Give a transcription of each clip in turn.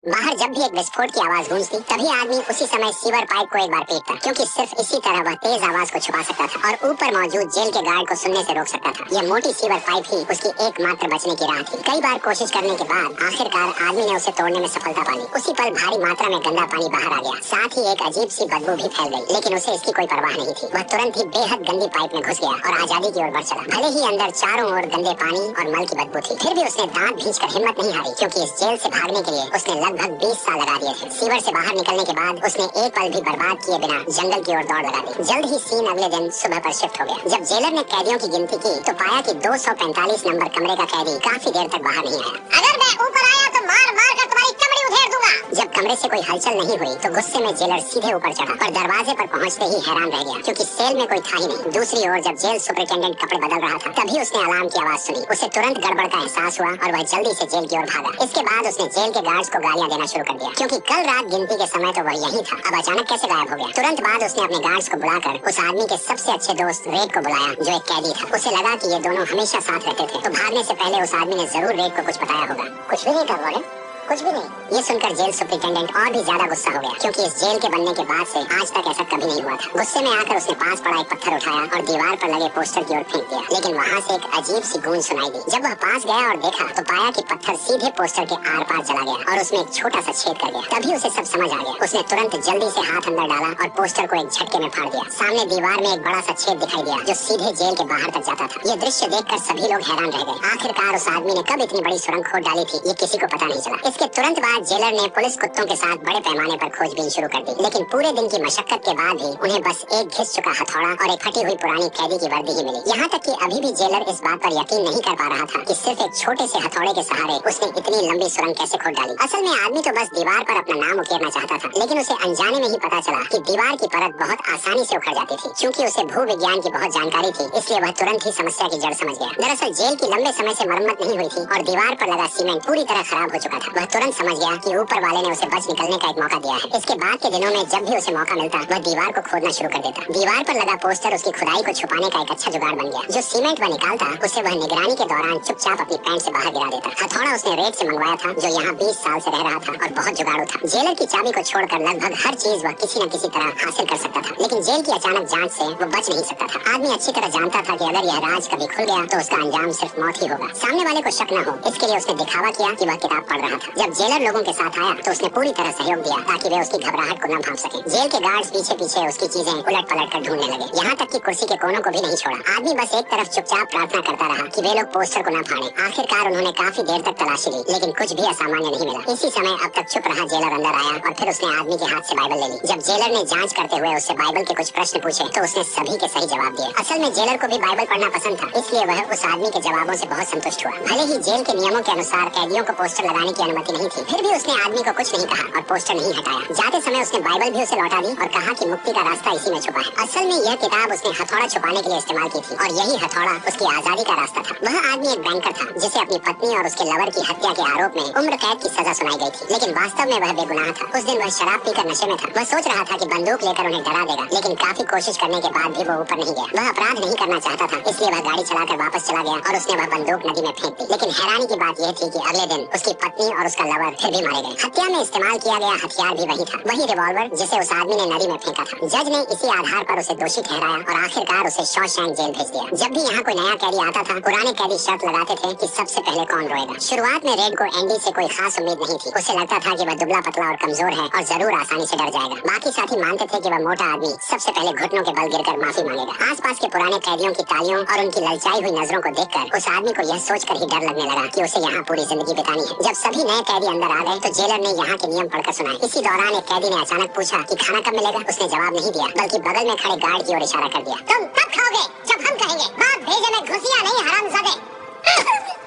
बाहर जब भी एक विस्फोट की आवाज गूंजती तभी आदमी उसी समय सीवर पाइप को एक बार पीटता, क्योंकि सिर्फ इसी तरह वह तेज आवाज को छुपा सकता था और ऊपर मौजूद जेल के गार्ड को सुनने से रोक सकता था। यह मोटी सीवर पाइप ही उसकी एकमात्र बचने की राह थी। कई बार कोशिश करने के बाद आखिरकार आदमी ने उसे तोड़ने में सफलता पा ली। उसी पल भारी मात्रा में गंदा पानी बाहर आ गया, साथ ही एक अजीब सी बदबू भी फैल गई, लेकिन उसे इसकी कोई परवाह नहीं थी। वह तुरंत ही बेहद गंदी पाइप में घुस गया और आजादी की ओर बढ़ चला। भले ही अंदर चारों ओर गंदे पानी और मल की बदबू थी, फिर भी उसने दांत भींचकर हिम्मत नहीं हारी, क्योंकि इस जेल से भागने के लिए उसने लगभग 20 साल लगा दिए थे। सीवर से बाहर निकलने के बाद उसने एक पल भी बर्बाद किए बिना जंगल की ओर दौड़ लगा दी। जल्द ही सीन अगले दिन सुबह पर शिफ्ट हो गया। जब जेलर ने कैदियों की गिनती की तो पाया कि 245 नंबर कमरे का कैदी काफी देर तक बाहर नहीं आया। अगर मैं ऊपर आया तो मार मार कर तुम्हारी चमड़ी उधेड़ दूंगा। जब कमरे से कोई हलचल नहीं हुई तो गुस्से में जेलर सीधे ऊपर चढ़ा, पर दरवाजे पर पहुंचते ही हैरान रह गया, क्योंकि सेल में कोई था ही नहीं। दूसरी ओर जब जेल सुपरिटेंडेंट कपड़े बदल रहा था तभी उसने अलार्म की आवाज सुनी। उसे तुरंत गड़बड़ का एहसास हुआ और वह जल्दी से जेल की ओर भागा। इसके बाद उसने जेल के गार्ड्स को गालियां देना शुरू कर दिया, क्योंकि कल रात गिनती के समय तो वह यही था, अब अचानक कैसे गायब हो गया। तुरंत बाद उसने अपने गार्ड्स को बुलाकर उस आदमी के सबसे अच्छे दोस्त रेड को बुलाया, जो एक कैदी था। उसे लगा कि ये दोनों हमेशा साथ रहते थे, तो भागने से पहले उस आदमी ने जरूर रेड को कुछ बताया होगा। कुछ भी नहीं था वार्डन, कुछ भी नहीं। ये सुनकर जेल सुपरिटेंडेंट और भी ज्यादा गुस्सा हो गया, क्योंकि इस जेल के बनने के बाद से आज तक ऐसा कभी नहीं हुआ था। गुस्से में आकर उसने पास पड़ा एक पत्थर उठाया और दीवार पर लगे पोस्टर की ओर फेंक दिया, लेकिन वहाँ से एक अजीब सी गूंज सुनाई दी। जब वह पास गया और देखा तो पाया कि पत्थर सीधे पोस्टर के आर पार चला गया और उसमें एक छोटा सा छेद कर गया। तभी उसे सब समझ आ गया। उसने तुरंत जल्दी से हाथ अंदर डाला और पोस्टर को एक झटके में फाड़ दिया। सामने दीवार में एक बड़ा सा छेद दिखाई दिया, जो सीधे जेल के बाहर तक जाता था। ये दृश्य देखकर सभी लोग हैरान रह गए। आखिरकार उस आदमी ने कब इतनी बड़ी सुरंग खोद डाली थी, ये किसी को पता नहीं चला। इसके तुरंत बाद जेलर ने पुलिस कुत्तों के साथ बड़े पैमाने पर खोजबीन शुरू कर दी, लेकिन पूरे दिन की मशक्कत के बाद भी उन्हें बस एक घिस चुका हथौड़ा और एक फटी हुई पुरानी कैदी की वर्दी ही मिली। यहाँ तक कि अभी भी जेलर इस बात पर यकीन नहीं कर पा रहा था कि सिर्फ एक छोटे से हथौड़े के सहारे उसने इतनी लंबी सुरंग कैसे खोद डाली। असल में आदमी तो बस दीवार पर अपना नाम उकेरना चाहता था, लेकिन उसे अनजाने में ही पता चला कि दीवार की परत बहुत आसानी से उखड़ जाती थी। क्योंकि उसे भू विज्ञान की बहुत जानकारी थी, इसलिए वह तुरंत ही समस्या की जड़ समझ गया। दरअसल जेल की लंबे समय से मरम्मत नहीं हुई थी और दीवार पर लगा सीमेंट पूरी तरह खराब हो चुका था। वह तुरंत समझ गया कि ऊपर वाले ने उसे बच निकलने का एक मौका दिया है। इसके बाद के दिनों में जब भी उसे मौका मिलता वह दीवार को खोदना शुरू कर देता। दीवार पर लगा पोस्टर उसकी खुदाई को छुपाने का एक अच्छा जुगाड़ बन गया। जो सीमेंट वह निकालता उसे वह निगरानी के दौरान चुपचाप अपनी पैंट से बाहर गिरा देता। हथौड़ा उसने रेड से मंगवाया था, जो यहाँ 20 साल से रह रहा था और बहुत जुगाड़ू था। जेलर की चाबी को छोड़कर लगभग हर चीज वह किसी न किसी तरह हासिल कर सकता था, लेकिन जेल की अचानक जांच से वो बच नहीं सकता था। आदमी अच्छी तरह जानता था कि अगर यह राज कभी खुल गया तो उसका अंजाम सिर्फ मौत ही होगा। सामने वाले को शक न हो, इसके लिए उसने दिखावा किया कि वह किताब पढ़ रहा था। जब जेलर लोगों के साथ आया तो उसने पूरी तरह सहयोग दिया ताकि वे उसकी घबराहट को न भांप सके। जेल के गार्ड्स पीछे पीछे उसकी चीजें उलट पलट कर ढूंढने लगे, यहाँ तक कि कुर्सी के कोनों को भी नहीं छोड़ा। आदमी बस एक तरफ चुपचाप प्रार्थना करता रहा कि वे लोग पोस्टर को न फाड़े। आखिरकार उन्होंने काफी देर तक तलाशी ली, लेकिन कुछ भी असामान्य नहीं मिला। इसी समय अब तक चुप रहा जेलर अंदर आया और फिर उसने आदमी के हाथ से बाइबल ले ली। जब जेलर ने जांच करते हुए उससे बाइबल के कुछ प्रश्न पूछे तो उसने सभी के सही जवाब दिए। असल में जेलर को भी बाइबल पढ़ना पसंद था, इसलिए वह उस आदमी के जवाबों से बहुत संतुष्ट हुआ। भले ही जेल के नियमों के अनुसार कैदियों को पोस्टर लगाने की अनुमति नहीं थी, फिर भी उसने आदमी को कुछ नहीं कहा और पोस्टर नहीं हटाया। जाते समय उसने बाइबल भी उसे लौटा दी और कहा कि मुक्ति का रास्ता इसी में छुपा है। असल में यह किताब उसने हथौड़ा छुपाने के लिए इस्तेमाल की थी और यही हथौड़ा उसकी आजादी का रास्ता था। वह आदमी एक बैंकर था जिसे अपनी पत्नी और उसके लवर की हत्या के आरोप में उम्र कैद की सजा सुनाई गई थी, लेकिन वास्तव में वह बेगुनाह था। उस दिन वह शराब पीकर नशे में था। वह सोच रहा था कि बंदूक लेकर उन्हें डरा देगा, लेकिन काफी कोशिश करने के बाद भी वो ऊपर नहीं गया। वह अपराध नहीं करना चाहता था, इसलिए वह गाड़ी चलाकर वापस चला गया और उसने वह बंदूक नदी में फेंक दी। लेकिन हैरानी की बात यह थी कि अगले दिन उसकी पत्नी और उसका लवर फिर भी मारे गए। हत्या में इस्तेमाल किया गया हथियार भी वही था, वही रिवॉल्वर जिसे उस आदमी ने नदी में फेंका था। जज ने इसी आधार पर उसे दोषी ठहराया और आखिरकार उसे शॉशैंक जेल भेज दिया। जब भी यहाँ कोई नया कैदी आता था, पुराने कैदी शर्त लगाते थे कि सबसे पहले कौन रोएगा। शुरुआत में रेड को एंडी से कोई खास उम्मीद नहीं थी। उसे लगता था कि वह दुबला पतला और कमजोर है और जरूर आसानी से डर जाएगा। बाकी साथी मानते थे कि वह मोटा आदमी सबसे पहले घुटनों के बल गिरकर माफी मांगेगा। आसपास के पुराने कैदियों की तालियों और उनकी ललचाई हुई नजरों को देखकर उस आदमी को यह सोचकर ही डर लगने लगा कि उसे यहाँ पूरी जिंदगी बितानी है। जब सभी नए कैदी अंदर आ गए तो जेलर ने यहाँ के नियम पढ़कर सुनाए। इसी दौरान एक कैदी ने अचानक पूछा कि खाना कब मिलेगा। उसने जवाब नहीं दिया, बल्कि बगल में खड़े गार्ड की ओर इशारा कर दिया। तुम तब खाओगे जब हम कहेंगे, बात भेजे में घुसिया नहीं हरामजादे।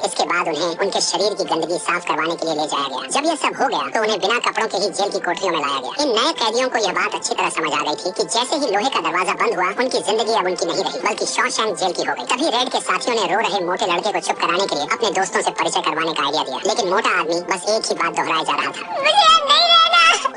इसके बाद उन्हें उनके शरीर की गंदगी साफ करवाने के लिए ले जाया गया। जब यह सब हो गया तो उन्हें बिना कपड़ों के ही जेल की कोठरियों में लाया गया। इन नए कैदियों को यह बात अच्छी तरह समझ आ गई थी कि जैसे ही लोहे का दरवाजा बंद हुआ, उनकी जिंदगी अब उनकी नहीं रही, बल्कि शॉशैंक जेल की हो गई। तभी रेड के साथियों ने रो रहे मोटे लड़के को चुप कराने के लिए अपने दोस्तों से परिचय करवाने का आइडिया दिया, लेकिन मोटा आदमी बस एक ही बात दोहराया जा रहा था, मुझे नहीं रहना।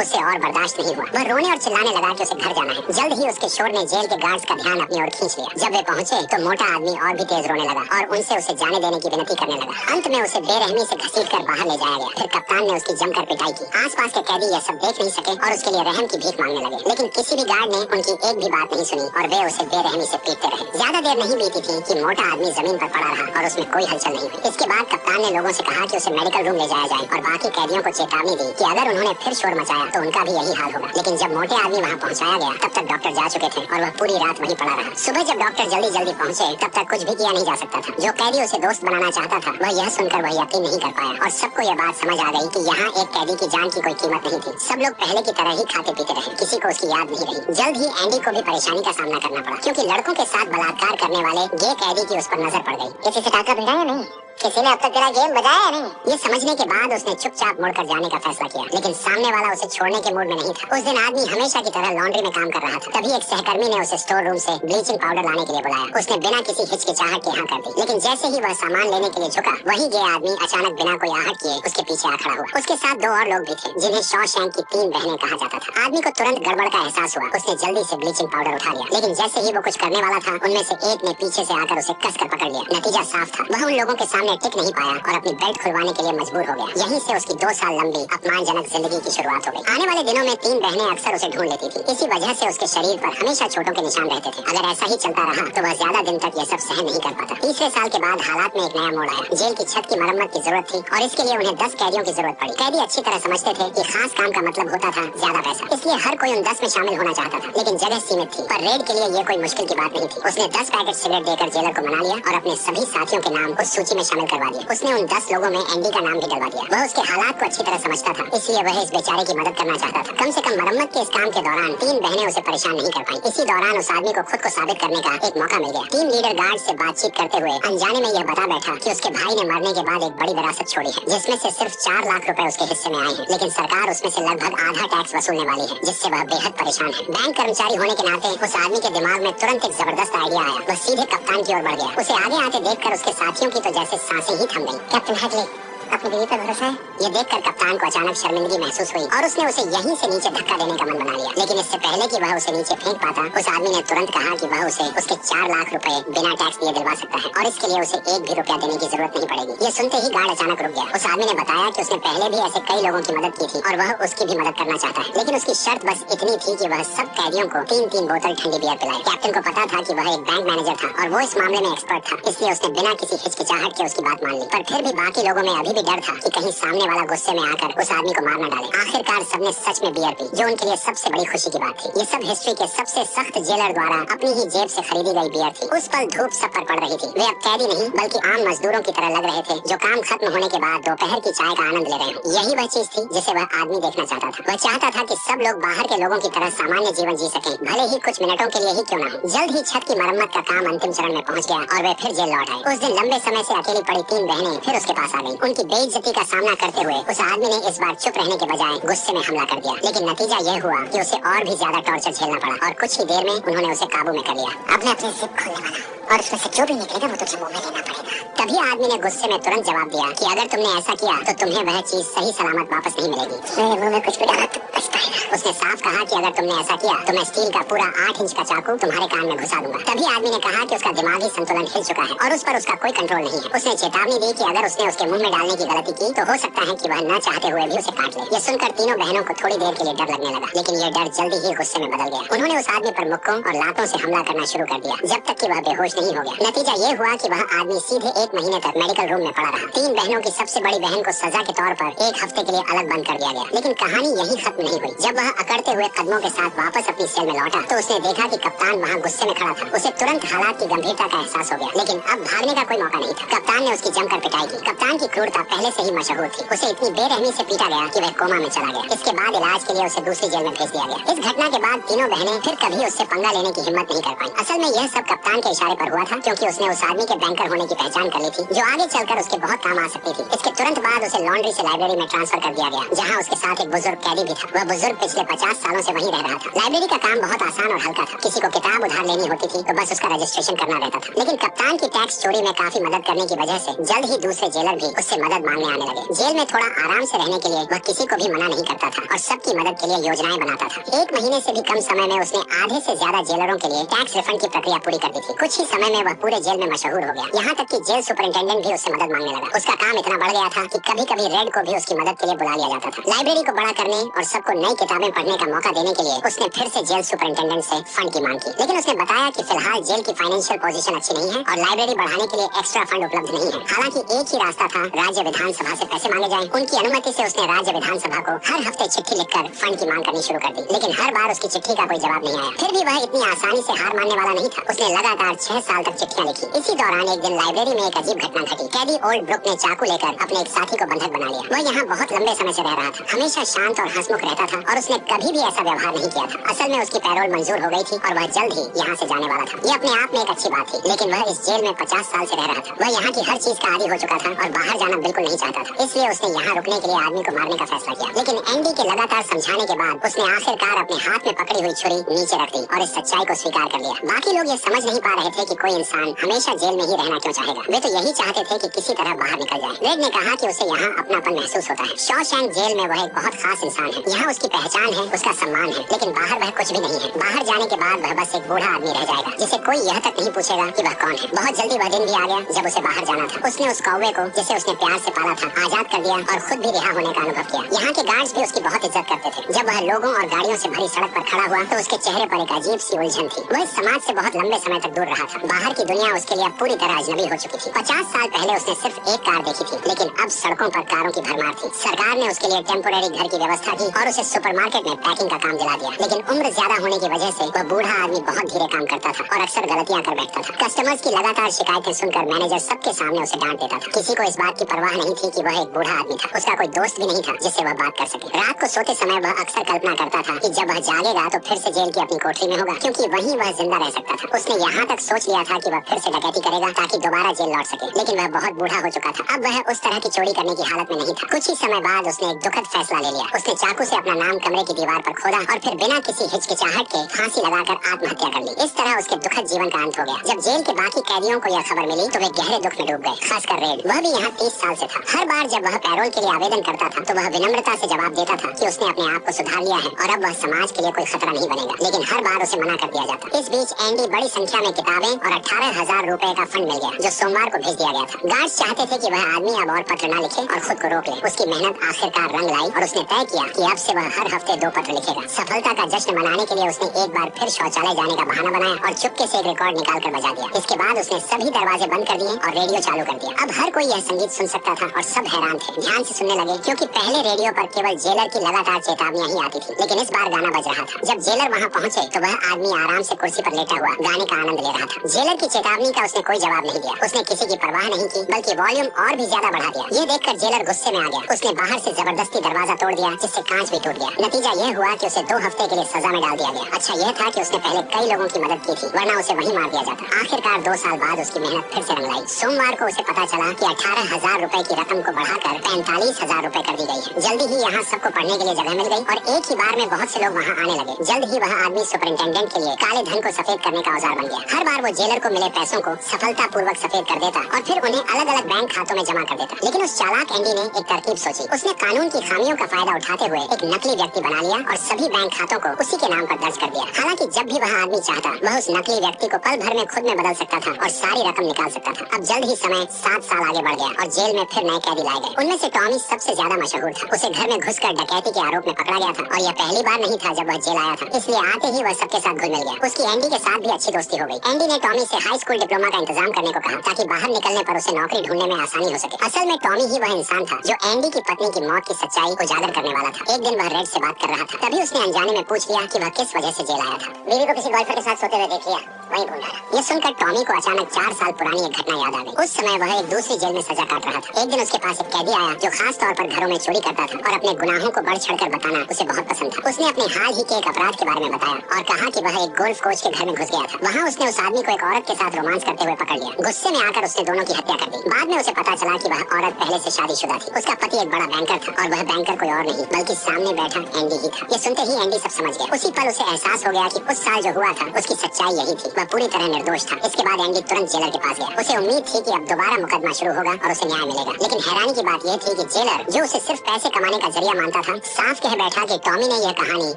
उससे और बर्दाश्त नहीं हुआ। वह रोने और चिल्लाने लगा कि उसे घर जाना है। जल्द ही उसके शोर ने जेल के गार्ड्स का ध्यान अपनी ओर खींच लिया। जब वे पहुंचे तो मोटा आदमी और भी तेज रोने लगा और उनसे उसे जाने देने की विनती करने लगा। अंत में उसे बेरहमी से घसीटकर बाहर ले जाया गया। फिर कप्तान ने उसकी जमकर पिटाई की। आसपास के कैदी यह सब देख नहीं सके और उसके लिए रहम की भीख मांगने लगे, लेकिन किसी भी गार्ड ने उनकी एक भी बात नहीं सुनी और वे उसे बेरहमी से पीटते रहे। ज्यादा देर नहीं बीती थी कि मोटा आदमी जमीन पर पड़ा रहा और उसमें कोई हलचल नहीं हुई। इसके बाद कप्तान ने लोगों से कहा कि उसे मेडिकल रूम ले जाया जाए और बाकी कैदियों को चेतावनी दी कि अगर उन्होंने फिर शोर मचाया तो उनका भी यही हाल होगा। लेकिन जब मोटे आदमी वहाँ पहुँचाया गया तब तक डॉक्टर जा चुके थे और वह पूरी रात वहीं पड़ा रहा। सुबह जब डॉक्टर जल्दी पहुँचे तब तक कुछ भी किया नहीं जा सकता था। जो कैदी उसे दोस्त बनाना चाहता था वह यह सुनकर वह यकीन नहीं कर पाया और सबको यह बात समझ आ गई कि यहाँ एक कैदी की जान की कोई कीमत नहीं थी। सब लोग पहले की तरह ही खाते पीते रहे, किसी को उसकी याद नहीं रही। जल्द ही एंडी को भी परेशानी का सामना करना पड़ा क्योंकि लड़कों के साथ बलात्कार करने वाले गे कैदी की उस पर नजर पड़ गई। किसी से टाका भिड़ा या नहीं? किसी ने अब तक तेरा गेम बजाया या नहीं? ये समझने के बाद उसने चुपचाप मुड़कर जाने का फैसला किया, लेकिन सामने वाला उसे छोड़ने के मूड में नहीं था। उस दिन आदमी हमेशा की तरह लॉन्ड्री में काम कर रहा था। तभी एक सहकर्मी ने उसे स्टोर रूम से ब्लीचिंग पाउडर लाने के लिए बुलाया। उसने बिना किसी हिचकिचाहट के हाँ कर दी, लेकिन जैसे ही वह सामान लेने के लिए झुका वही गे आदमी अचानक बिना कोई आहट किए उसके पीछे आ खड़ा हुआ। उसके साथ दो और लोग भी थे जिन्हें शॉशैंक की 3 बहनें कहा जाता था। आदमी को तुरंत गड़बड़ का एहसास हुआ। उसने जल्दी से ब्लीचिंग पाउडर उठा लिया, लेकिन जैसे ही वो कुछ करने वाला था उनमें से एक ने पीछे से आकर उसे कसकर पकड़ लिया। नतीजा साफ था, वह उन लोगों के सामने टिक नहीं पाया और अपनी बेल्ट खुलवाने के लिए मजबूर हो गया। यहीं से उसकी 2 साल लंबी अपमानजनक जिंदगी की शुरुआत हो गई। आने वाले दिनों में 3 बहनें अक्सर उसे ढूंढ लेती थी। इसी वजह से उसके शरीर पर हमेशा चोटों के निशान रहते थे। अगर ऐसा ही चलता रहा तो वह ज्यादा दिन तक यह सब सहन नहीं कर पाता। तीसरे साल के बाद हालात में एक नया मोड़ आया। जेल की छत की मरम्मत की जरूरत थी और इसके लिए उन्हें 10 कैदियों की जरूरत पड़ी। कैदी अच्छी तरह समझते थे कि खास काम का मतलब होता था ज्यादा पैसा, इसलिए हर कोई उन 10 में शामिल होना चाहता था। लेकिन जगह सीमित थी, पर रेड के लिए ये कोई मुश्किल की बात नहीं थी। उसने 10 पैकेट सिगरेट देकर जेलर को मना लिया और अपने सभी साथियों के नाम उस सूची में शामिल करवा दिए। उसने उन 10 लोगों में एंडी का नाम भी डलवा दिया। वह उसके हालात को अच्छी तरह समझता था, इसलिए वह इस बेचारे की मदद करना चाहता था। कम से कम मरम्मत के इस काम के दौरान 3 बहनें उसे परेशान नहीं कर पाई। इसी दौरान उस आदमी को खुद को साबित करने का एक मौका मिल गया। टीम लीडर गार्ड से बातचीत करते हुए अनजाने में यह बता बैठा कि उसके भाई ने मरने के बाद एक बड़ी विरासत छोड़ी है, जिसमें से सिर्फ 4 लाख रुपए उसके हिस्से में आए हैं, लेकिन सरकार उसमें से लगभग आधा टैक्स वसूलने वाली है, जिससे वह बेहद परेशान है। बैंक कर्मचारी होने के नाते उस आदमी के दिमाग में तुरंत एक जबरदस्त आइडिया आया। वह सीधे कप्तान की ओर बढ़ गया। उसे आगे आते देखकर उसके साथियों की तो जैसे सांसें ही थम गईं। कैप्टन हैडली, अपनी बीवी पर भरोसा है? ये देखकर कप्तान को अचानक शर्मिंदगी महसूस हुई और उसने उसे यहीं से नीचे धक्का देने का मन बना लिया। लेकिन इससे पहले कि वह उसे नीचे फेंक पाता, उस आदमी ने तुरंत कहा कि वह उसे उसके 4 लाख रुपए बिना टैक्स दिए दिलवा सकता है और इसके लिए उसे 1 भी रुपया देने की जरूरत नहीं पड़ेगी। ये सुनते ही गार्ड अचानक रुक गया। उस आदमी ने बताया कि उसने पहले भी ऐसे कई लोगों की मदद की थी और वह उसकी भी मदद करना चाहता है, लेकिन उसकी शर्त बस इतनी थी कि वह सब कैदियों को 3-3 बोतल ठंडी बियर पिलाए। कैप्टन को पता था कि वह एक बैंक मैनेजर था और वो इस मामले में एक्सपर्ट था, इसलिए उसने बिना किसी हिचकिचाहट के उसकी बात मान ली। पर फिर भी बाकी लोगों में अभी भी डर था कि कहीं सामने वाला गुस्से में आकर उस आदमी को मार न डाले। आखिरकार सबने सच में बियर पी, जो उनके लिए सबसे बड़ी खुशी की बात थी। ये सब हिस्ट्री के सबसे सख्त जेलर द्वारा अपनी ही जेब से खरीदी गई बियर थी। उस पल धूप सब पर पड़ रही थी। वे अब कैदी नहीं बल्कि आम मजदूरों की तरह लग रहे थे, जो काम खत्म होने के बाद दोपहर की चाय का आनंद ले रहे हों। यही वह चीज थी जिसे वह आदमी देखना चाहता था। वह चाहता था कि सब लोग बाहर के लोगों की तरह सामान्य जीवन जी सकें, भले ही कुछ मिनटों के लिए ही क्यों न हो। जल्द ही छत की मरम्मत का काम अंतिम चरण में पहुंच गया और वे फिर जेल लौट आए। उस दिन लंबे समय से अकेली पड़ी 3 बहनें फिर उसके पास आ गईं। उनकी बेइज्जती का सामना करते हुए उस आदमी ने इस बार चुप रहने के बजाय गुस्से में हमला कर दिया, लेकिन नतीजा यह हुआ कि उसे और भी ज्यादा टॉर्चर झेलना पड़ा और कुछ ही देर में उन्होंने उसे काबू में कर लिया। अब मैं अपनी जिप खोलने वाला और उसमें से जो भी निकलेगा वो तुझे मुंह में लेना पड़ेगा। तभी आदमी ने गुस्से में तुरंत जवाब दिया कि अगर तुमने ऐसा किया तो तुम्हें वह चीज सही सलामत वापस नहीं मिलेगी। मेरे मुंह में कुछ भी डाला तो पछताएगा। उसने साफ कहा कि अगर तुमने ऐसा किया तो मैं स्टील का पूरा 8 इंच का चाकू तुम्हारे कान में घुसा दूंगा। तभी आदमी ने कहा कि उसका दिमागी संतुलन हिल चुका है और उस पर उसका कोई कंट्रोल नहीं है। उसने चेतावनी दी कि अगर उसने उसके मुंह में डालने की गलती की तो हो सकता है कि वह न चाहते हुए भी उसे काट ले। यह सुनकर तीनों बहनों को थोड़ी देर के लिए डर लगने लगा, लेकिन यह डर जल्दी ही गुस्से में बदल गया। उन्होंने उस आदमी पर मुक्कों और लातों से हमला करना शुरू कर दिया जब तक कि वह बेहोश नहीं हो गया। नतीजा ये हुआ कि वह आदमी सीधे 1 महीने तक मेडिकल रूम में पड़ा रहा। 3 बहनों की सबसे बड़ी बहन को सजा के तौर पर 1 हफ्ते के लिए अलग बंद कर दिया गया। लेकिन कहानी यही खत्म नहीं हुई। जब वह अकड़ते हुए कदमों के साथ वापस अपनी सेल में लौटा तो उसने देखा कि कप्तान वहाँ गुस्से में खड़ा था। उसे तुरंत हालात की गंभीरता का एहसास हो गया, लेकिन अब भागने का कोई मौका नहीं था। कप्तान ने उसकी जमकर पिटाई की। कप्तान की क्रूरता पहले से ही मशहूर थी। उसे इतनी बेरहमी से पीटा गया कि वह कोमा में चला गया। इसके बाद इलाज के लिए उसे दूसरी जेल में भेज दिया गया। इस घटना के बाद तीनों बहनें फिर कभी उससे पंगा लेने की हिम्मत नहीं कर पाई। असल में यह सब कप्तान के इशारे पर हुआ था क्योंकि उसने उस आदमी के बैंकर होने की पहचान कर ली थी जो आगे चलकर उसके बहुत काम आ सकती थी। इसके तुरंत बाद उसे लॉन्ड्री से लाइब्रेरी में ट्रांसफर कर दिया गया, जहाँ उसके साथ एक बुजुर्ग कैदी भी था। वह बुजुर्ग पिछले 50 सालों से वहीं रह रहा था। लाइब्रेरी का काम बहुत आसान और हल्का था। किसी को किताब उधार लेनी होती थी तो बस उसका रजिस्ट्रेशन करना रहता था। लेकिन कप्तान की टैक्स चोरी में काफी मदद करने की वजह से जल्द ही दूसरे जेलर भी उससे मदद मांगने आने लगे। जेल में थोड़ा आराम से रहने के लिए वह किसी को भी मना नहीं करता था और सबकी मदद के लिए योजनाएं बनाता था। 1 महीने से भी कम समय में उसने आधे से ज्यादा जेलरों के लिए टैक्स रिफंड की प्रक्रिया पूरी कर दी थी। कुछ ही समय में वह पूरे जेल में मशहूर हो गया, यहाँ तक कि जेल सुपरिंटेंडेंट भी उससे मदद मांगने लगा। उसका काम इतना बढ़ गया था कि कभी कभी रेड को भी उसकी मदद के लिए बुला लिया जाता था। लाइब्रेरी को बड़ा करने और सबको नई किताबें पढ़ने का मौका देने के लिए उसने फिर से जेल सुपरिंटेंडेंट से फंड की मांग की, लेकिन उसने बताया कि फिलहाल जेल की फाइनेंशियल पोजीशन अच्छी नहीं है और लाइब्रेरी बढ़ाने के लिए एक्स्ट्रा फंड उपलब्ध नहीं है। हालांकि एक ही रास्ता था, राज्य विधानसभा से पैसे मांगे जाएं। उनकी अनुमति से उसने राज्य विधानसभा को हर हफ्ते चिट्ठी लिखकर फंड की मांग करनी शुरू कर दी, लेकिन हर बार उसकी चिट्ठी का कोई जवाब नहीं आया। फिर भी वह इतनी आसानी से हार मानने वाला नहीं था। उसने लगातार 6 साल तक चिट्ठियां लिखी। इसी दौरान एक दिन लाइब्रेरी में एक अजीब घटना घटी। कैदी ओल्ड ब्रुक ने चाकू लेकर अपने एक साथी को बंधक बना लिया। वह यहाँ बहुत लंबे समय से रह रहा था, हमेशा शांत और हंसमुख रहता था और उसने कभी भी ऐसा व्यवहार नहीं किया था। असल में उसकी पैरोल मंजूर हो गई थी और वह जल्द ही यहाँ से जाने वाला था। ये अपने आप में एक अच्छी बात थी, लेकिन वह इस जेल में 50 साल से रह रहा था। वह यहाँ की हर चीज का आदी हो चुका था और बाहर जाना बिल्कुल नहीं चाहता था। इसलिए उसने यहाँ रुकने के लिए आदमी को मारने का फैसला किया। लेकिन एंडी के लगातार समझाने के बाद उसने आखिरकार अपने हाथ में पकड़ी हुई छुरी नीचे रख दी और इस सच्चाई को स्वीकार कर लिया। बाकी लोग ये समझ नहीं पा रहे थे कि कोई इंसान हमेशा जेल में ही रहना क्यों चाहेगा। वे तो यही चाहते थे कि किसी तरह बाहर निकल जाए। रेड ने कहा कि उसे यहाँ अपनापन महसूस होता है। शॉशैंक जेल में वह एक बहुत खास इंसान है। यहाँ उसकी पहचान है, उसका सम्मान है, लेकिन बाहर वह कुछ भी नहीं है। बाहर जाने के बाद वह बस एक बूढ़ा आदमी रह जाएगा जिसे कोई यह तक नहीं पूछेगा कि वह कौन है। बहुत जल्दी वह दिन भी आ गया जब उसे बाहर जाना था। उसने उस कौवे को जिसे उसने प्यार से पाला था आजाद कर दिया और खुद भी रिहा होने का अनुभव किया। यहाँ के गार्ड्स भी उसकी बहुत इज्जत करते थे। जब वह लोगों और गाड़ियों से भरी सड़क पर खड़ा हुआ तो उसके चेहरे पर एक अजीब सी उलझन थी। वह इस समाज से बहुत लंबे समय तक दूर रहा था। बाहर की दुनिया उसके लिए अब पूरी तरह अजनबी हो चुकी थी। 50 साल पहले उसने सिर्फ एक कार देखी थी, लेकिन अब सड़कों पर कारों की भरमार थी। सरकार ने उसके लिए टेम्पोरेरी घर की व्यवस्था की और उसे सुपरमार्केट में पैकिंग का काम दिला दिया। लेकिन उम्र ज्यादा होने की वजह से वह बूढ़ा आदमी बहुत धीरे काम करता था और अक्सर गलतियां कर बैठता था। कस्टमर्स की लगातार शिकायतें सुनकर मैनेजर सबके सामने उसे डांट देता था। किसी को इस बात की परवाह नहीं थी कि वह एक बूढ़ा आदमी था। उसका कोई दोस्त भी नहीं था जिससे वह बात कर सके। रात को सोते समय वह अक्सर कल्पना करता था कि जब वह जागेगा तो फिर से जेल की अपनी कोठरी में होगा, क्योंकि वहीं वह जिंदा रह सकता था। उसने यहाँ तक सोच लिया था कि वह फिर से डकैती करेगा ताकि दोबारा जेल लौट सके, लेकिन वह बहुत बूढ़ा हो चुका था। अब वह उस तरह की चोरी करने की हालत में नहीं था। कुछ ही समय बाद उसने एक दुखद फैसला ले लिया। उसने चाकू से अपना नाम कमरे की दीवार पर खोदा और फिर बिना किसी हिचकिचाहट के फांसी लगाकर आत्महत्या कर ली। इस तरह उसके दुखद जीवन का अंत हो गया। जब जेल के बाकी कैदियों को यह खबर मिली तो वे गहरे दुख में डूब गए, खासकर रेड। वह भी यहाँ 30 साल से था। हर बार जब वह पैरोल के लिए आवेदन करता था तो वह विनम्रता से जवाब देता था कि उसने अपने आप को सुधार लिया है और अब वह समाज के लिए कोई खतरा नहीं बनेगा, लेकिन हर बार उसे मना कर दिया जाता। इस बीच एंडी बड़ी संख्या में किताबें और 18,000 रुपए का फंड मिल गया जो सोमवार को भेज दिया गया था। गार्ड्स चाहते थे कि वह आदमी अब और पत्र न लिखे और खुद को रोक ले। उसकी मेहनत आखिरकार रंग लाई और उसने तय किया कि अब से वह हर हफ्ते 2 पत्र लिखेगा। सफलता का जश्न मनाने के लिए उसने एक बार फिर शौचालय जाने का बहाना बनाया और चुपके से एक रिकॉर्ड निकाल कर बजा दिया। इसके बाद उसने सभी दरवाजे बंद कर दिए और रेडियो चालू कर दिया। अब हर कोई यह संगीत सुन सकता था और सब हैरान थे, ध्यान से सुनने लगे, क्योंकि पहले रेडियो पर केवल जेलर की लगातार चेतावनियां ही आती थी, लेकिन इस बार गाना बज रहा था। जब जेलर वहां पहुंचे तो वह आदमी आराम से कुर्सी पर लेटा हुआ गाने का आनंद ले रहा था। जेलर की चेतावनी का उसने कोई जवाब नहीं दिया। उसने किसी की परवाह नहीं की, बल्कि वॉल्यूम और भी ज्यादा बढ़ा दिया। ये देखकर जेलर गुस्से में आ गया। उसने बाहर से जबरदस्ती दरवाजा तोड़ दिया, जिससे कांच भी टूट गया। नतीजा यह हुआ कि उसे 2 हफ्ते के लिए सजा में डाल दिया गया। अच्छा यह था कि उसने पहले कई लोगों की मदद की थी, वरना उसे वहीं मार दिया जाता। आखिरकार 2 साल बाद उसकी मेहनत फिर से रंग लाई। सोमवार को उसे पता चला कि 18,000 रुपए की रकम को बढ़ाकर 45,000 रुपए कर दी गई है। जल्दी ही यहाँ सबको पढ़ने के लिए जगह मिल गई और एक ही बार में बहुत से लोग वहाँ आने लगे। जल्द ही वह आदमी सुपरिंटेंडेंट के लिए काले धन को सफेद करने का औजार बन गया। हर बार वो जेलर को मिले पैसों को सफलता पूर्वक सफेद कर देता और फिर उन्हें अलग अलग बैंक खातों में जमा कर देता। लेकिन उस चालाक एंडी ने एक तरकीब सोची। उसने कानून की खामियों का फायदा उठाते हुए एक नकली व्यक्ति बना लिया और सभी बैंक खातों को उसी के नाम पर दर्ज कर दिया। हालांकि जब भी वह आदमी चाहता वह उस नकली व्यक्ति को पल भर में खुद में बदल सकता था और सारी रकम निकाल सकता था। अब जल्द ही समय 7 साल आगे बढ़ गया और जेल में फिर नए कैदी लाए गए। उनमें से टॉमी सबसे ज्यादा मशहूर था। उसे घर में घुसकर डकैती के आरोप में पकड़ा गया था और यह पहली बार नहीं था जब वह जेल आया था, इसलिए आते ही वह सबके साथ घुल मिल गया। उसकी एंडी के साथ भी अच्छी दोस्ती हो गई। एंडी ने टॉमी से हाई स्कूल डिप्लोमा का इंतजाम करने को कहा ताकि बाहर निकलने पर उसे नौकरी ढूंढने में आसानी हो सके। असल में टॉमी ही वह इंसान था जो एंडी की पत्नी की मौत की सच्चाई उजागर करने वाला था। एक दिन वह रेड से बात कर रहा था, तभी उसने अनजाने में पूछ लिया कि वह किस वजह से जेल आया था। बीवी को किसी गर्लफ्रेंड के साथ सोते हुए देख लिया। वहीं ढूंढ डाला। ये सुनकर टॉमी को अचानक 4 साल पुरानी एक घटना याद आ गई। उस समय वह एक दूसरी जेल में सजा काट रहा था। एक दिन उसके पास एक कैदी आया जो खास तौर पर घरों में चोरी करता था और अपने गुनाहों को बढ़ चढ़कर बताना उसे बहुत पसंद था। उसने अपने हाल ही के एक अपराध के बारे में बताया और कहा कि वह एक गोल्फ कोच के घर में घुस गया था। वहाँ उसने उस आदमी को एक औरत के साथ रोमांस करते हुए पकड़ लिया। गुस्से में आकर उसने दोनों की हत्या कर दी। बाद में उसे पता चला कि वह औरत पहले से शादीशुदा थी। उसका पति एक बड़ा बैंकर था और वह बैंकर कोई और नहीं बल्कि सामने बैठा एंडी ही था। ये सुनते ही एंडी सब समझ गया। उसी पल उसे एहसास हो गया कि उस साल जो हुआ था उसकी सच्चाई यही थी। वह पूरी तरह निर्दोष था। इसके बाद एंडी तुरंत जेलर के पास गया। उसे उम्मीद थी कि अब दोबारा मुकदमा शुरू होगा और उसे न्याय मिलेगा। लेकिन हैरानी की बात यह थी कि जेलर जो उसे सिर्फ पैसे कमाने का जरिया मानता था, साफ कह बैठा कि टॉमी ने यह कहानी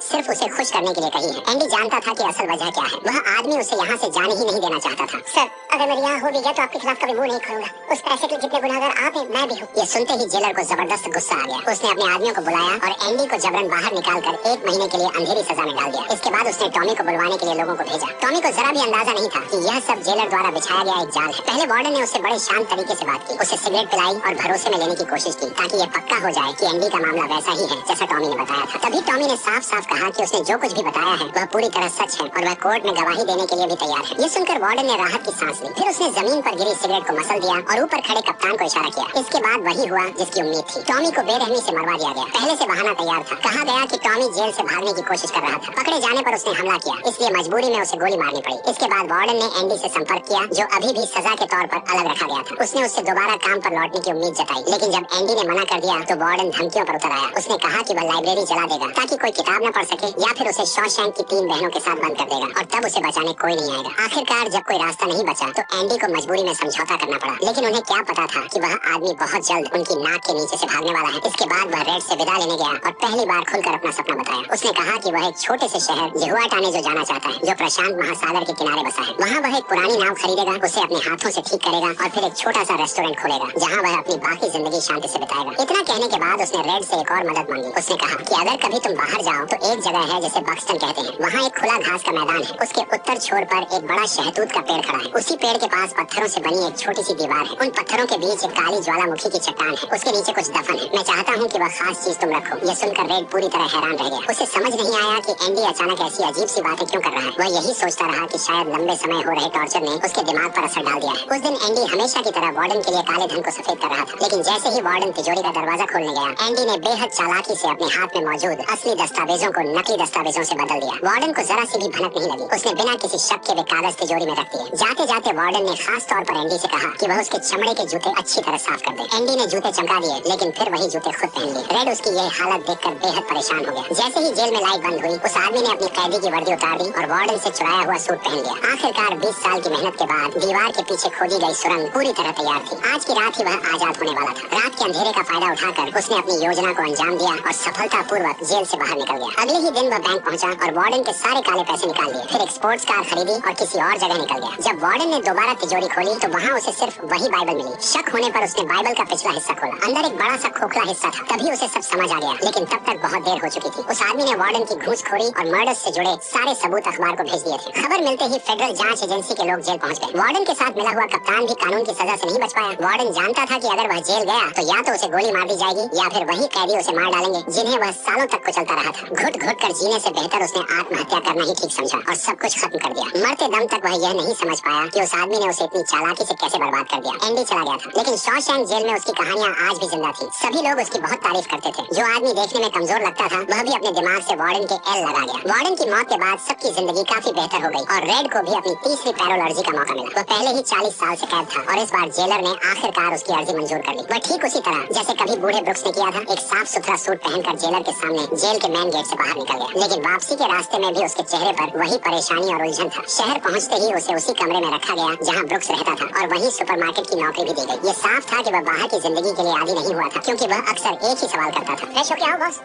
सिर्फ उसे खुश करने के लिए कही है। एंडी जानता था कि असल वजह क्या है। वह आदमी उसे यहाँ से जाने ही नहीं देना चाहता था। सर, अगर मैं यहाँ हो भी गया तो आपके खिलाफ कभी मुंह नहीं खोलूंगा। उस पैसे के जितने गुनहगार आप हैं, मैं भी हूँ। ये सुनते ही जेलर को जबरदस्त गुस्सा आ गया। उसने अपने आदमियों को बुलाया और एंडी को जबरन बाहर निकालकर 1 महीने के लिए अंधेरी सजा में डाल दिया। इसके बाद उसने टॉमी को बुलवाने के लिए लोगों को भेजा। टॉमी को जरा भी अंदाजा नहीं था कि यह सब जेलर द्वारा बिछाया गया एक जाल है। पहले वार्डन ने उससे बड़े शांत तरीके से बात की, उसे सिगरेट पिलाई और भरोसे में लेने की कोशिश की ताकि यह पक्का हो जाए कि एंडी का मामला वैसा ही है जैसा टॉमी ने बताया था। तभी टॉमी ने साफ साफ कहा कि उसने जो कुछ भी बताया है वह पूरी तरह सच है और वह कोर्ट में गवाही देने के लिए भी तैयार है। ये सुनकर वार्डन ने राहत की सांस ली। फिर उसने जमीन पर गिरी सिगरेट को मसल दिया और ऊपर खड़े कप्तान को इशारा किया। इसके बाद वही हुआ जिसकी उम्मीद थी। टॉमी को बेरहमी से मरवा दिया गया। पहले से बहाना तैयार था। कहा गया कि टॉमी जेल से भागने की कोशिश कर रहा था। पकड़े जाने पर उसने हमला किया, इसलिए मजबूरी में उसे गोली मारनी पड़ी। इसके बाद वार्डन ने एंडी से संपर्क किया जो अभी भी सजा के तौर पर अलग रखा गया था। उसने उससे दोबारा काम पर लौटने की उम्मीद जताई, लेकिन जब एंडी ने मना कर दिया तो वार्डन धमकियों पर उतर आया। उसने कहा कि वह लाइब्रेरी जला देगा ताकि कोई किताब न पढ़ सके या फिर उसे शॉशैंक की 3 बहनों के साथ बंद कर देगा और तब उसे बचाने कोई नहीं आएगा। आखिरकार जब कोई रास्ता नहीं बचा तो एंडी को मजबूरी में समझौता करना पड़ा। लेकिन उन्हें क्या पता था कि वह आदमी बहुत जल्द उनकी नाक के नीचे से भागने वाला है। इसके बाद वह रेड से विदा लेने गया और पहली बार खुलकर अपना सपना बताया। उसने कहा कि वह एक छोटे से शहर जिहुआटाने जो जाना चाहता है, जो प्रशांत महासागर के किनारे बसा है। वहाँ वह एक पुरानी नाव खरीदेगा, उसे अपने हाथों से ठीक करेगा और फिर एक छोटा सा रेस्टोरेंट खोलेगा जहाँ वह अपनी बाकी जिंदगी शांति से बिताएगा। इतना कहने के बाद उसने रेड से एक और मदद मांगी। उसने कहा कि अगर कभी तुम बाहर जाओ तो एक जगह है जिसे बक्सटन कहते हैं। वहाँ एक खुला घास का मैदान है। उसके उत्तर छोर पर एक बड़ा शहतूत का पेड़ खड़ा है। उसी पेड़ के पास पत्थरों से बनी एक छोटी सी दीवार है। उन पत्थरों के बीच एक काली ज्वालामुखी की चट्टान है। उसके नीचे कुछ दफन है। मैं चाहता हूँ कि वह खास चीज तुम रखो। यह सुनकर रेड पूरी तरह हैरान रह गया। उसे समझ नहीं आया कि एंडी अचानक ऐसी अजीब सी बातें क्यों कर रहा है। वह यही सोचता रहा कि शायद लंबे समय हो रहे टॉर्चर ने उसके दिमाग पर असर डाल दिया है। उस दिन एंडी हमेशा की तरह वार्डन के लिए काले धन को सफेद कर रहा था। लेकिन जैसे ही वार्डन तिजोरी का दरवाजा खोलने गया, एंडी ने बेहद चालाकी से अपने हाथ में मौजूद असली दस्तावेजों को नकली दस्तावेजों से बदल दिया। वार्डन को जरा सी भी भनक नहीं लगी। उसने बिना किसी शक के वे कागज तिजोरी में रख दिए। जाते जाते वार्डन ने खास तौर पर एंडी से कहा कि वह उसके चमड़े के जूते अच्छी तरह साफ कर दे। एंडी ने जूते चमका दिए, लेकिन फिर वही जूते खुद पहन लिए। रेड उसकी यह हालत देखकर बेहद परेशान हो गया। जैसे ही जेल में लाइट बंद हुई, उस आदमी ने अपनी कैदी की वर्दी उतार दी और वार्डन से चुराया हुआ सूट पहन लिया। आखिरकार 20 साल की मेहनत के बाद दीवार के पीछे खोदी गई सुरंग पूरी तरह तैयार थी। आज की रात ही वह आजाद होने वाला था। रात के अंधेरे का फायदा उठाकर उसने अपनी योजना को अंजाम दिया और सफलतापूर्वक जेल से बाहर निकल गया। अगले ही दिन वह बैंक पहुंचा और वार्डन के सारे काले पैसे निकाल लिए। फिर एक स्पोर्ट्स कार खरीदी और किसी और जगह निकल गया। जब वार्डन ने दोबारा तिजोरी खोली तो वहाँ उसे सिर्फ वही बाइबल मिली। शक होने पर उसने बाइबल का पिछला हिस्सा खोला। अंदर एक बड़ा सा खोखला हिस्सा था। तभी उसे सब समझ आ गया, लेकिन तब तक बहुत देर हो चुकी थी। उस आदमी ने वार्डन की घूसखोरी और मर्डर से जुड़े सारे सबूत अखबार को भेज दिए थे। खबर मिलते ही फेडरल जांच एजेंसी के लोग जेल पहुंच गए। वार्डन के साथ मिला हुआ कप्तान भी कानून की सजा से नहीं बच पाया। वार्डन जानता था कि अगर वह जेल गया तो या तो उसे गोली मार दी जाएगी या फिर वही कैदी उसे मार डालेंगे जिन्हें वह सालों तक कुचलता रहा था। घुट घुट कर जीने से बेहतर उसने आत्महत्या करना ही ठीक समझा और सब कुछ खत्म कर दिया। मरते दम तक वह यह नहीं समझ पाया कि उस आदमी ने उसे इतनी चालाकी से कैसे बर्बाद कर दिया। एंडी चला गया था, लेकिन शॉशैंक जेल में उसकी कहानियां आज भी जिंदा थी। सभी लोग उसकी बहुत तारीफ करते थे। जो आदमी देखने में कमजोर लगता था वह भी अपने दिमाग से वार्डन के एल लगा गया। वार्डन की मौत के बाद सबकी जिंदगी काफी बेहतर हो गई और रेड को भी अपनी तीसरी पैरोल अर्जी का मौका मिला। वह पहले ही 40 साल से कैद था और इस बार जेलर ने आखिरकार उसकी अर्जी मंजूर कर ली। वह ठीक उसी तरह जैसे कभी बूढ़े ब्रुक्स ने किया था, एक साफ सुथरा सूट पहनकर जेलर के सामने जेल के मेन गेट से बाहर निकल गया। लेकिन वापसी के रास्ते में भी उसके चेहरे पर वही परेशानी और उलझन था। शहर पहुंचते ही उसे उसी कमरे में रखा गया जहां ब्रुक्स रहता था और वहीं सुपरमार्केट की नौकरी भी दी गई। ये साफ था कि वह बाहर की जिंदगी के लिए आदी नहीं हुआ था, क्योंकि वह अक्सर एक ही सवाल करता था, फ्रेश हो क्या हो बॉस?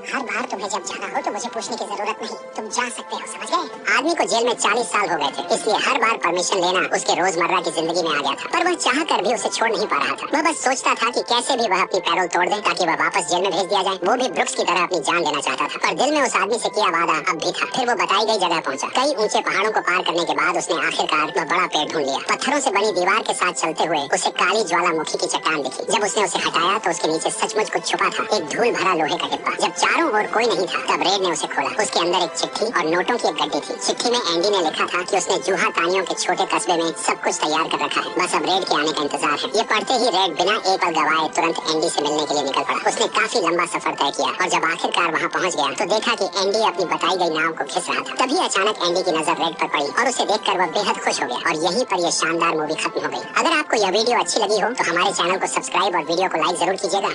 हर बार तुम्हें जब जाना हो तो मुझे पूछने की जरूरत नहीं, तुम जा सकते हो, समझ गए? आदमी को जेल में 40 साल हो गए थे, इसलिए हर बार परमिशन लेना उसके रोजमर्रा की जिंदगी में आ गया था। पर वह चाह कर भी उसे छोड़ नहीं पा रहा था। वह बस सोचता था कि कैसे भी वह अपनी पैरोल तोड़ दे ताकि वह वापस जेल में भेज दिया जाए। वो भी ब्रुक्स की तरह अपनी जान लेना चाहता था, पर दिल में उस आदमी से किया वादा अब भी था। फिर वो बताई गई जगह पहुंचा। कई ऊंचे पहाड़ों को पार करने के बाद उसने आखिरकार वह बड़ा पेड़ ढूंढ लिया। पत्थरों से बनी दीवार के साथ चलते हुए उसे काली ज्वालामुखी की चट्टान दिखी। जब उसने उसे हटाया तो उसके नीचे सचमुच कुछ छुपा था, एक धूल भरा लोहे का डिब्बा। जब चारों ओर कोई नहीं था। तब रेड ने उसे खोला। उसके अंदर एक चिट्ठी और नोटों की एक गड्डी थी। चिट्ठी में एंडी ने लिखा था कि उसने जूहा तानियों के छोटे कस्बे में सब कुछ तैयार कर रखा है, बस अब रेड के आने का इंतजार है। ये पढ़ते ही रेड बिना एक पल गवाए तुरंत एंडी से मिलने के लिए निकल पड़ा। उसने काफी लंबा सफर तय किया और जब आखिरकार वहाँ पहुँच गया तो देखा कि एंडी अपनी बताई गई नाव को खिस रहा था। तभी अचानक एंडी की नजर रेड पर पड़ी और उसे देखकर वह बेहद खुश हो गया और यहीं पर यह शानदार मूवी खत्म हो गई। अगर आपको यह वीडियो अच्छी लगी हो तो हमारे चैनल को सब्सक्राइब और वीडियो को लाइक जरूर कीजिएगा।